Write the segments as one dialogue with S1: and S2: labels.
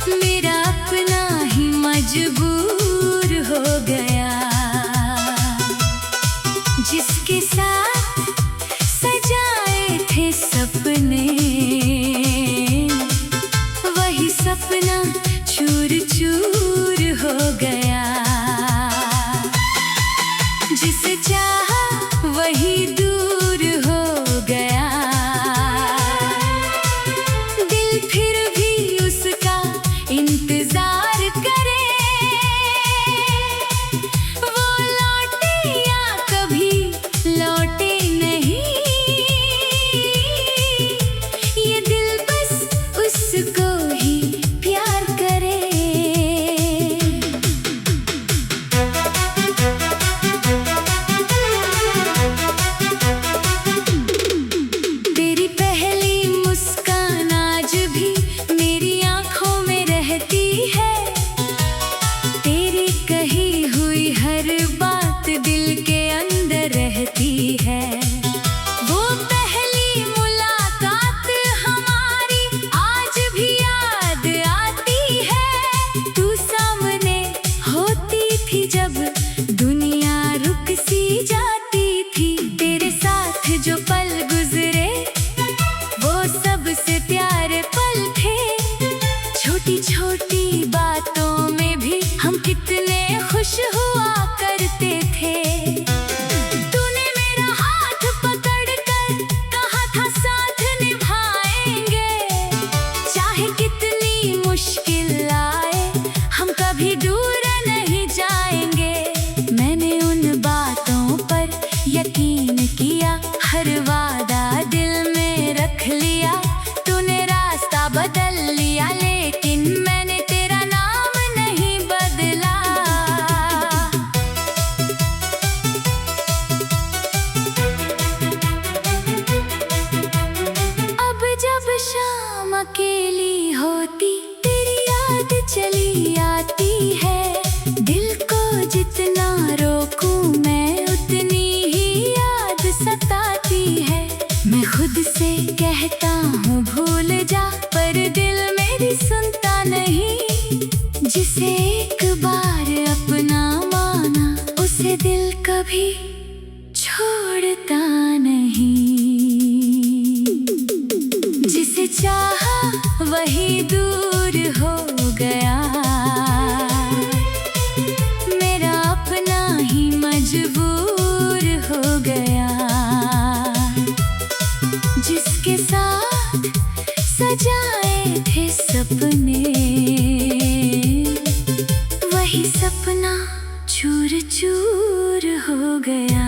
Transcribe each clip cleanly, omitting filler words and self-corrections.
S1: मेरा अपना ही मजबूर हो गया। जिसके साथ सजाए थे सपने, वही सपना चूर चूर हो गया। जिसे चाहा वही दूर हो गया। दिल फिर भी उसका इंतजार करे, वो लौटे या कभी लौटे नहीं। ये दिल बस उसको ही प्यार करे। तेरी पहली मुस्कान आज भी मेरी आंखों में रहती है। तेरी कही हुई हर बात दिल के अंदर रहती है। वो पहली मुलाकात हमारी आज भी याद आती है। तू सामने होती थी जब दुनिया रुक सी जाती थी। तेरे साथ जो पल गुजरे वो सबसे प्यारे पल थे। छोटी छोटी बातों में भी हम कितने खुश हुआ करते थे। तूने मेरा हाथ पकड़कर कहा था साथ निभाएंगे। चाहे कितनी मुश्किल आए हम कभी दूर नहीं जाएंगे। मैंने उन बातों पर यकीन किया, हर वादा दिल में रख लिया। तूने रास्ता बदल लिया लेकिन मैंने तेरा नाम नहीं बदला। अब जब शाम अकेली होती तेरी याद चली आती है। दिल को जितना रोकूं मैं उतनी ही याद सताती है। मैं खुद से कहता हूँ भूल जा, पर दिल मेरी सुनता नहीं। जिसे एक बार अपना माना उसे दिल कभी छोड़ता नहीं। जिसे चाहा वही दूर हो गया। मेरा अपना ही मजबूर हो गया। जिसके साथ सजाए थे सपने, वही सपना चूर चूर हो गया।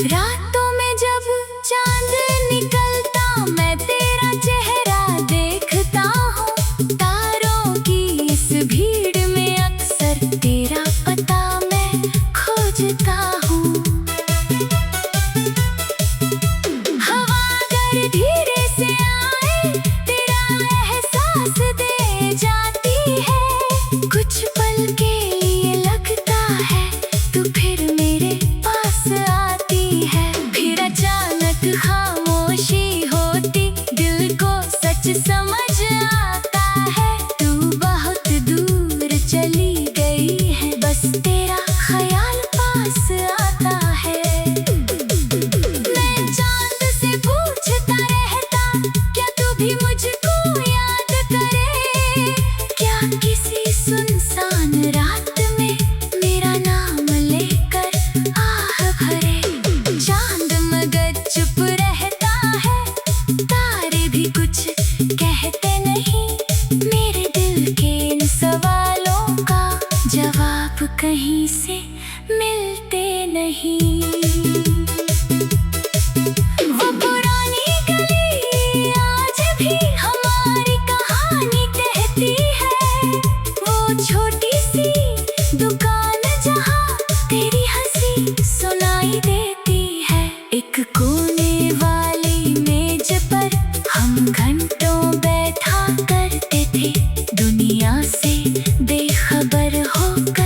S1: रातों में जब चांद निकलता मैं तेरा चेहरा देखता हूँ। तारों की इस भीड़ में अक्सर तेरा पता मैं खोजता हूँ। हवा अगर धीरे से आए तेरा एहसास दे जाती है। कुछ पल के लिए लगता है तू फिर मेरे पास आती है। फिर अचानक खामोशी होती, दिल को सच समझ आता है। तू बहुत दूर चली गई है, बस तेरा ख्याल पास आता है। मैं चांद से पूछता रहता क्या तू भी मुझको याद करे। क्या किसी सुनसान रात में मेरा नाम लेकर आह भरे। चांद मगर चुप रहता है, तारे भी कुछ कहते नहीं। मेरे दिल के इन सवालों का जवाब कहीं से मिलते नहीं। वो पुरानी गली आज भी हमारी कहानी कहती है। वो छोटी सी दुकान जहाँ तेरी हंसी सुनाई देती है। एक कोने वाली मेज पर हम घंटों बैठा करते थे। दुनिया से बेखबर होकर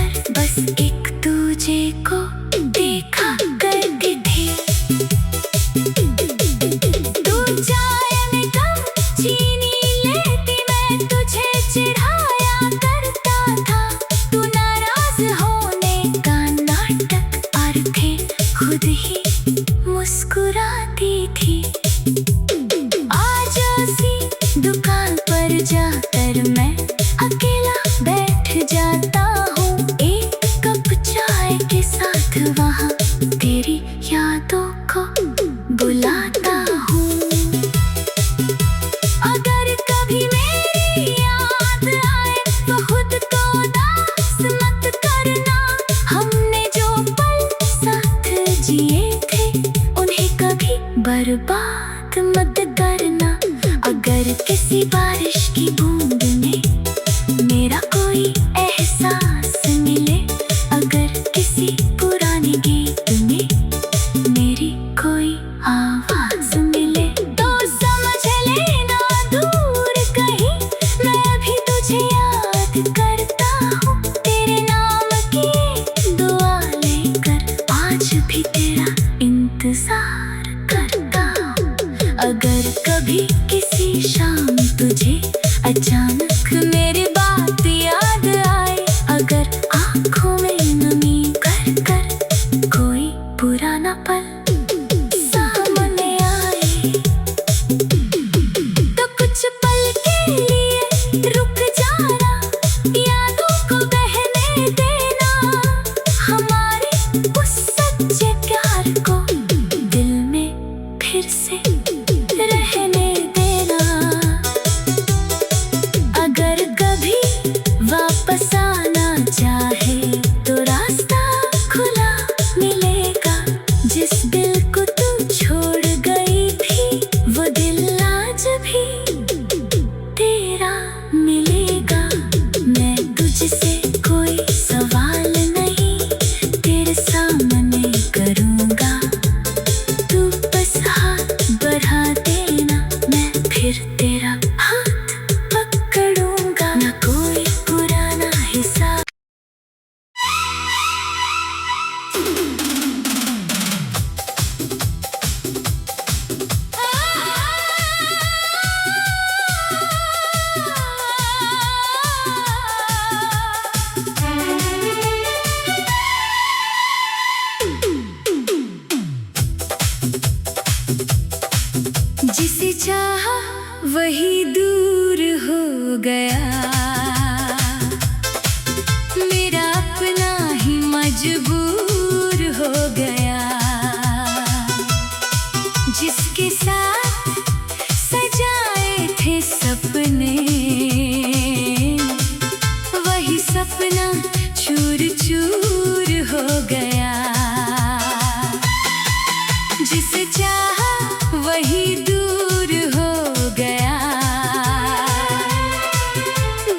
S1: बात मत करना। अगर किसी बारिश की बूंद में मेरा कोई एहसास मिले, अगर किसी पुराने गीत में मेरी कोई आवाज मिले, तो समझ लेना दूर कहीं मैं भी तुझे याद करता हूँ। तेरे नाम की दुआ लेकर आज भी तेरा इंतजार करता हूँ। अगर कभी किसी शाम तुझे अचानक मेरी बात याद आए, अगर आँखों में नमी कर कर कोई पुराना पल सामने आए, तो कुछ पल के लिए रुक जाना, यादों को बहने देना, हमारे उस सच्चे प्यार को दिल में फिर से रहने देना। अगर कभी वापस आना चाहे तो रास्ता खुला मिलेगा। जिस दिल को तू छोड़ गई थी वो दिल आज भी तेरा मिलेगा। मैं तुझसे कोई सवाल नहीं तेरे सामने करूँगा, तू बस हाथ बढ़ा देना, मैं फिर तेरा हाथ पकड़ूंगा। ना कोई पुराना हिसाब जिसे चाहा वही दूर हो गया, मेरा अपना ही मजबूर हो गया। जिसके साथ सजाए थे सपने वही सपना चूर चूर हो गया। जिसे चाहा वही दूर हो गया,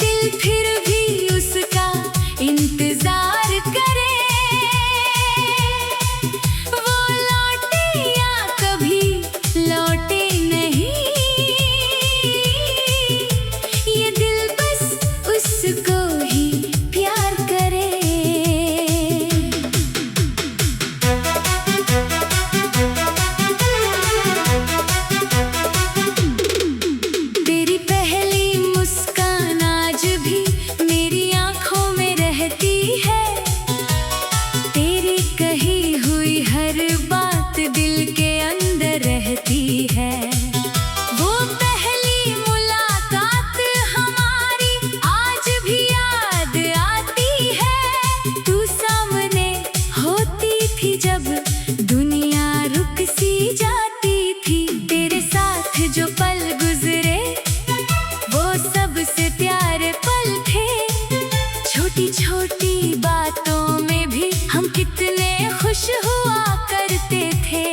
S1: दिल फिर भी उसका इंतजार करे। वो लौटे या कभी लौटे नहीं, ये दिल बस उसको ही प्यार करे। तेरी पहली मुस्कान आज भी मेरी आँखों में रहती है, तेरी कही हुई हर बात दिल के अंदर रहती है। वो पहली मुलाकात हमारी आज भी याद आती है। तू सामने होती थी जब दुनिया रुक सी जाती थी, तेरे साथ जो पल गुजरे वो सबसे प्यारे पल थे। छोटी छोटी बातों में भी हम कितने खुश हुआ करते थे।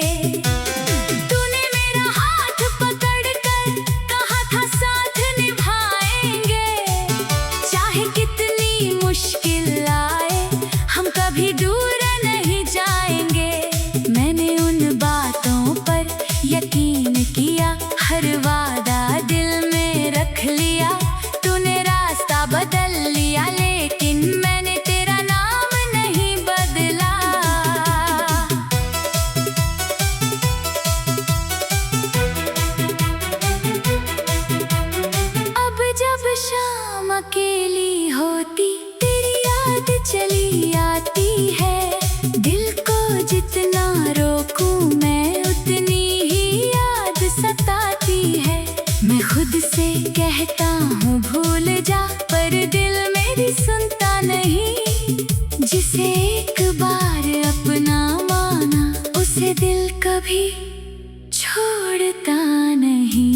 S1: तूने मेरा हाथ पकड़ कर कहा था साथ निभाएंगे, चाहे कितनी मुश्किल आए हम कभी दूर नहीं जाएंगे। मैंने उन बातों पर यकीन किया, हर वादा दिल में रख लिया। तूने रास्ता बदल लिया लेकिन मैंने तेरा नाम नहीं बदला। अब जब शाम अकेली होती तेरी याद चली आती है। दिल को जितना रोकूं मैं उतनी ही याद सताती है। मैं खुद से कहता हूँ भूल जा, पर दिल मेरी सुनता नहीं। जिसे एक बार अपना माना उसे दिल कभी छोड़ता नहीं।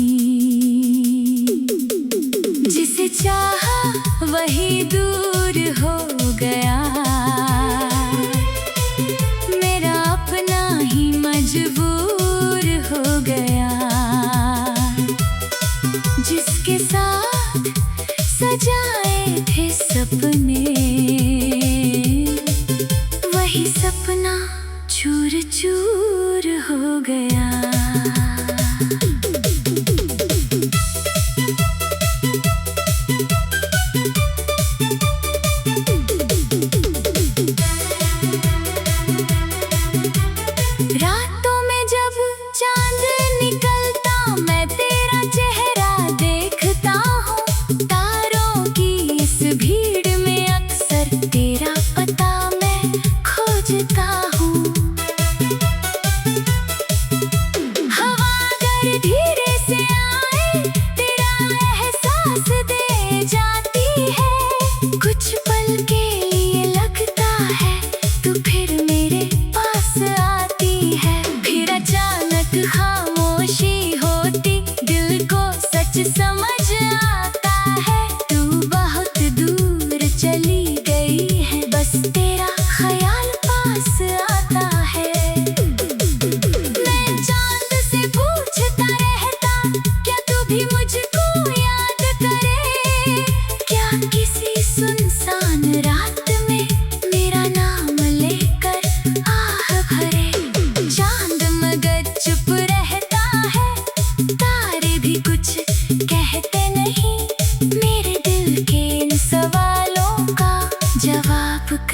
S1: जिसे चाहा वही दूर हो गया, मेरा अपना ही मजबूर हो गया।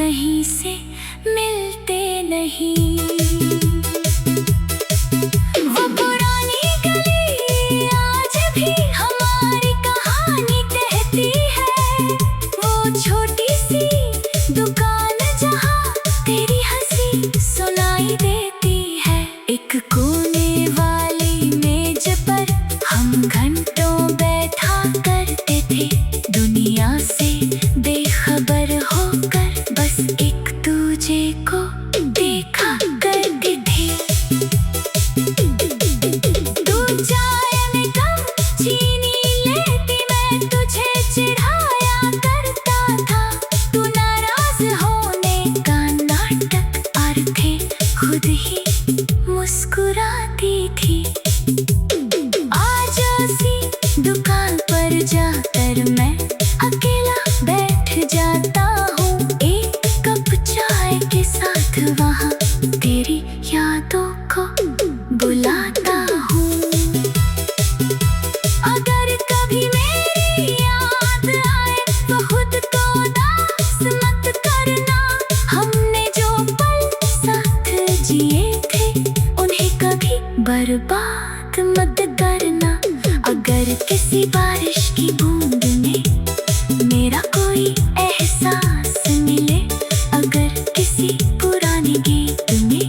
S1: कहीं से मिलते नहीं। वो पुरानी गली आज भी हमारी कहानी कहती है। वो छोटी सी दुकान जहाँ तेरी हंसी सुनाई देती है। एक कोने वाली मेज पर हम घंटों बैठा करते थे, दुनिया से बेखबर होकर बस एक दूजे को देखा करते थे। तू चाय में कम चीनी लेती, मैं तुझे चिढ़ाया करता था। तू नाराज होने का नाटक आरखे खुद ही मुस्कुराती थी। आज उसी दुकान पर जाकर मैं अकेला बैठ जाता हूँ, एक कप चाय के साथ वहाँ तेरी यादों को बुलाता हूँ। अगर कभी मेरी याद आए तो खुद को उदास मत करना। हमने जो पल साथ जिए थे उन्हें कभी बर्बाद मत करना। अगर किसी बारिश की बूंद में मेरा कोई एहसास मिले, अगर किसी पुराने गीत में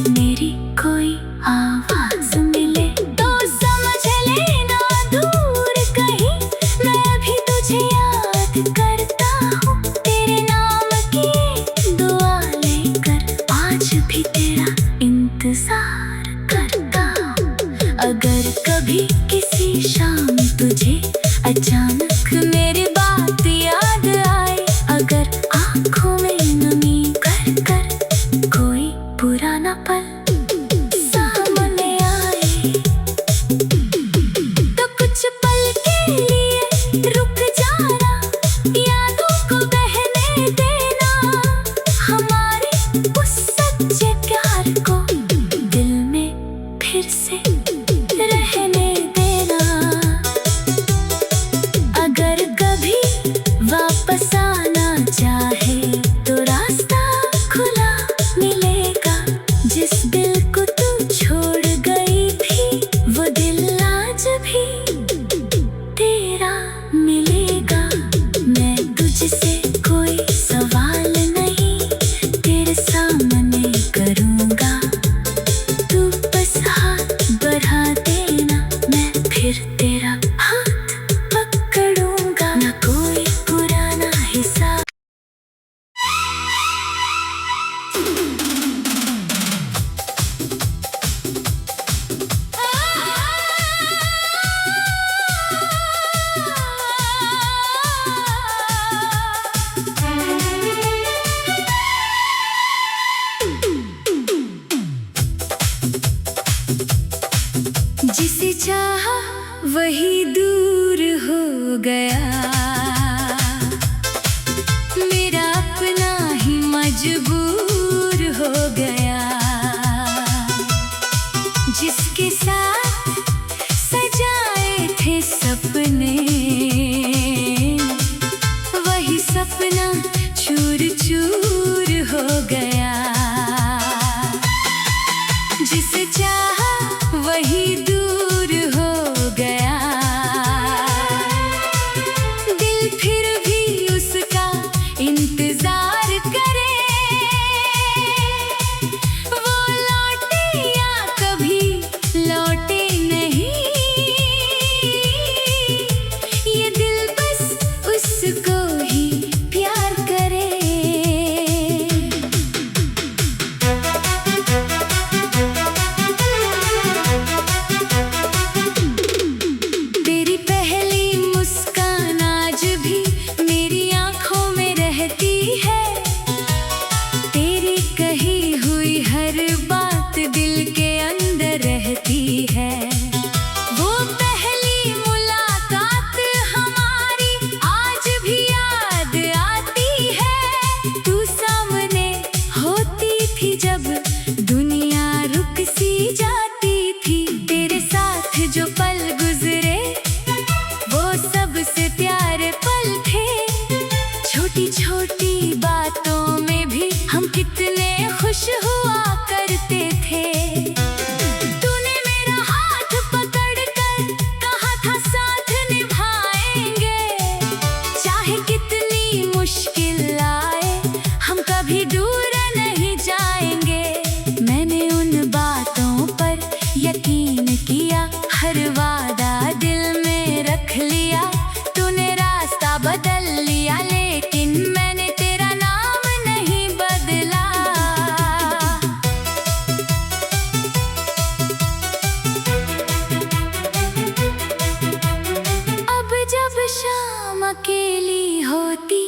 S1: मेरी कोई आवाज मिले, तो समझ लेना दूर कहीं मैं भी तुझे याद करता हूँ। तेरे नाम की दुआ लेकर आज भी तेरा इंतजार करता हूँ। अगर कभी किसी शाम तुझे अचानक भी मुश्किल आए हम कभी दूर नहीं जाएंगे। मैंने उन बातों पर यकीन किया, हर वादा दिल में रख लिया। तूने रास्ता बदल लिया लेकिन मैंने तेरा नाम नहीं बदला। अब जब शाम अकेली होती